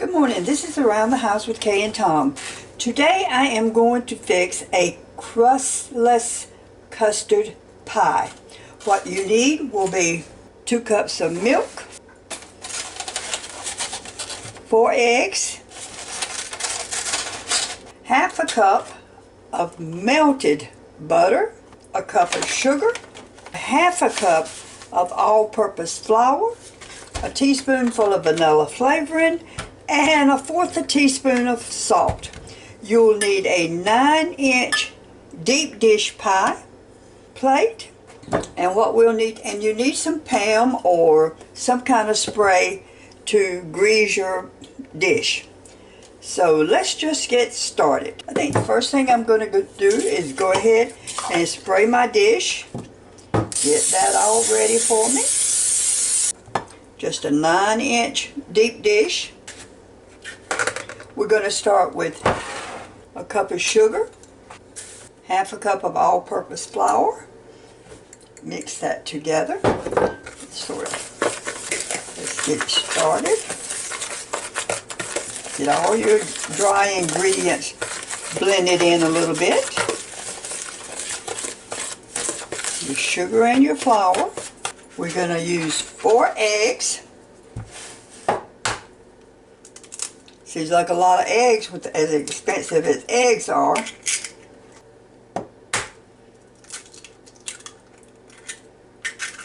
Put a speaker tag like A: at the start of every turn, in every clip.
A: Good morning. This is Around the House with Kay and Tom. Today I am going to fix a crustless custard pie. What you need will be 2 cups of milk, 4 eggs, half a cup of melted butter, a cup of sugar, half a cup of all-purpose flour, a teaspoonful of vanilla flavoring, and 1/4 teaspoon of salt. You'll need a 9-inch deep dish pie plate, and you need some Pam or some kind of spray to grease your dish. So let's just get started. I think the first thing I'm going to do is go ahead and spray my dish. Get that all ready for me. Just a 9-inch deep dish. We're going to start with a cup of sugar, half a cup of all-purpose flour. Mix that together. Let's get it started. Get all your dry ingredients blended in a little bit. Your sugar and your flour. We're going to use 4 eggs. Seems like a lot of eggs with as expensive as eggs are.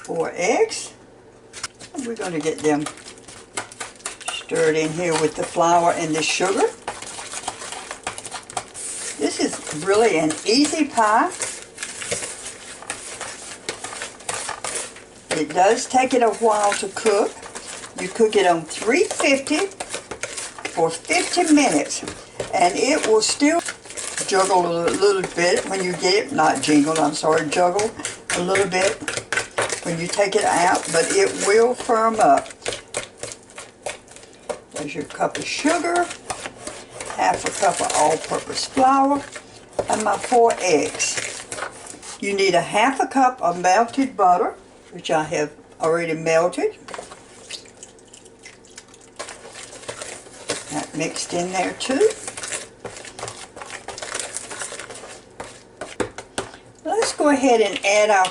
A: Four eggs. And we're going to get them stirred in here with the flour and the sugar. This is really an easy pie. It does take it a while to cook. You cook it on 350 for 50 minutes, and it will still juggle a little bit when you get it, not jingle, I'm sorry, juggle a little bit when you take it out, but it will firm up. There's your cup of sugar, half a cup of all-purpose flour, and my 4 eggs. You need a half a cup of melted butter, which I have already melted. That mixed in there too. Let's go ahead and add our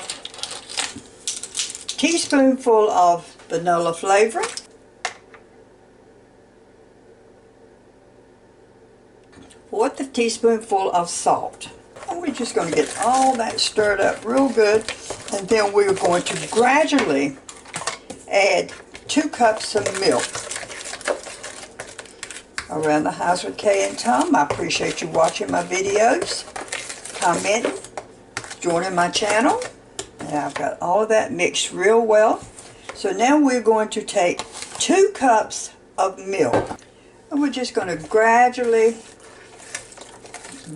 A: teaspoonful of vanilla flavoring. 1/4 teaspoonful of salt. And we're just going to get all that stirred up real good. And then we're going to gradually add 2 cups of milk. Around the House with Kay and Tom. I appreciate you watching my videos, commenting, joining my channel. And I've got all of that mixed real well. So now we're going to take 2 cups of milk. And we're just going to gradually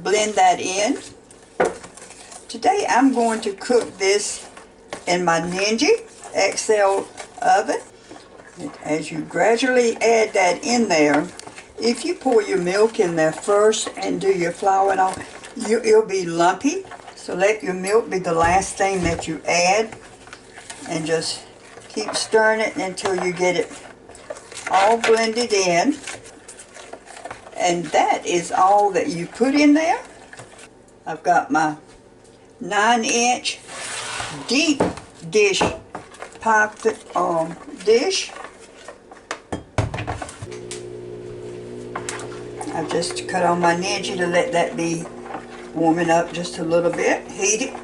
A: blend that in. Today I'm going to cook this in my Ninja XL oven. As you gradually add that in there, if you pour your milk in there first and do your flour and all, it'll be lumpy. So let your milk be the last thing that you add, and just keep stirring it until you get it all blended in. And that is all that you put in there. I've got my 9-inch deep dish pie dish. I've just cut on my Ninja to let that be warming up just a little bit,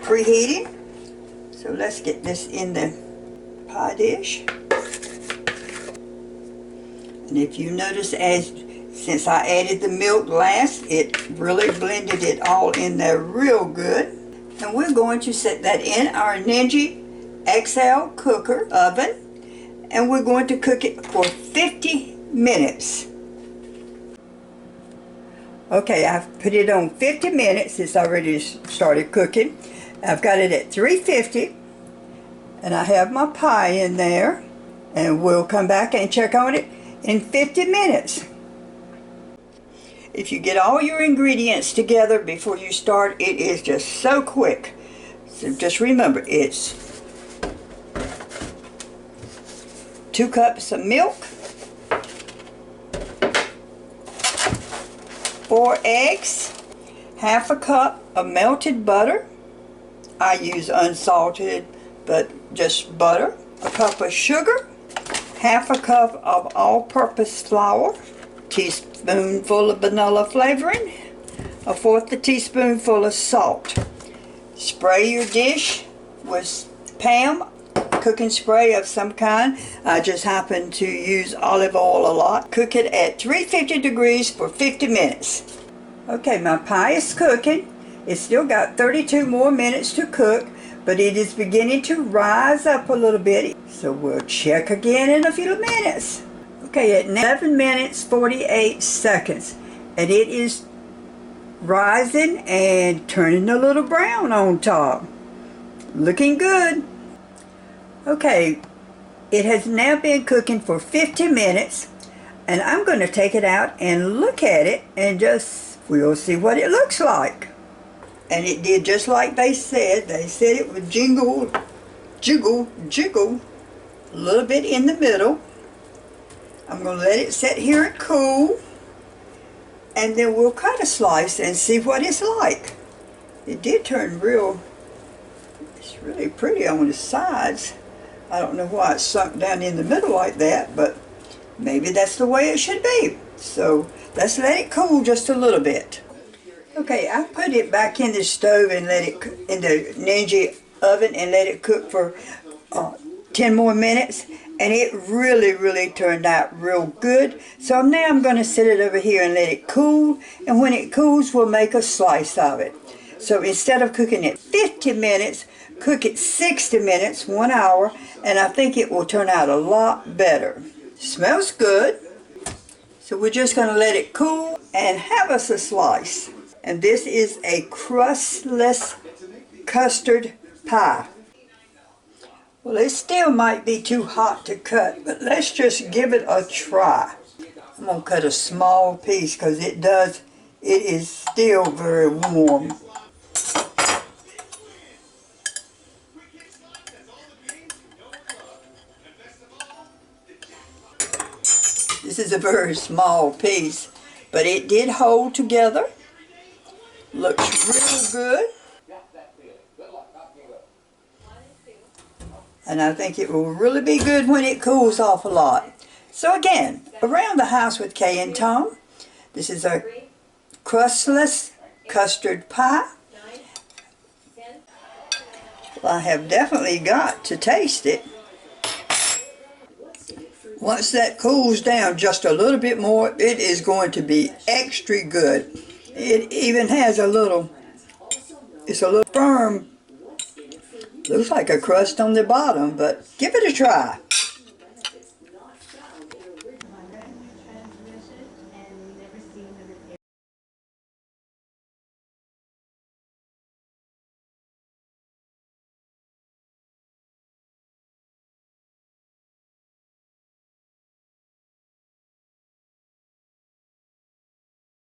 A: preheating. So let's get this in the pie dish. And if you notice, since I added the milk last, it really blended it all in there real good. And we're going to set that in our Ninja XL cooker oven, and we're going to cook it for 50 minutes. Okay, I've put it on 50 minutes. It's already started cooking. I've got it at 350, and I have my pie in there, and we'll come back and check on it in 50 minutes. If you get all your ingredients together before you start, it is just so quick. So just remember, it's 2 cups of milk, 4 eggs, half a cup of melted butter. I use unsalted, but just butter. A cup of sugar, half a cup of all-purpose flour, teaspoonful of vanilla flavoring, a fourth a teaspoonful of salt. Spray your dish with Pam cooking spray of some kind. I just happen to use olive oil a lot. Cook it at 350 degrees for 50 minutes. Okay, my pie is cooking. It's still got 32 more minutes to cook, but it is beginning to rise up a little bit. So we'll check again in a few minutes. Okay, at 11 minutes 48 seconds, and it is rising and turning a little brown on top. Looking good. Okay, it has now been cooking for 50 minutes, and I'm going to take it out and look at it, and we'll see what it looks like. And it did just like they said. They said it would jiggle a little bit in the middle. I'm going to let it sit here and cool, and then we'll cut a slice and see what it's like. It did turn it's really pretty on the sides. I don't know why it's sunk down in the middle like that, but maybe that's the way it should be. So let's let it cool just a little bit. Okay, I put it back in the stove and let it in the Ninja oven and let it cook for 10 more minutes, and it really turned out real good. So now I'm going to set it over here and let it cool, and when it cools we'll make a slice of it. So instead of cooking it 50 minutes, cook it 60 minutes, 1 hour, and I think it will turn out a lot better. Smells good. So we're just going to let it cool and have us a slice. And this is a crustless custard pie. Well, it still might be too hot to cut, but let's just give it a try. I'm going to cut a small piece because it is still very warm. This is a very small piece, but it did hold together. Looks real good. And I think it will really be good when it cools off a lot. So again, Around the House with Kay and Tom. This is a crustless custard pie. Well, I have definitely got to taste it. Once that cools down just a little bit more, it is going to be extra good. It even has it's a little firm. Looks like a crust on the bottom, but give it a try.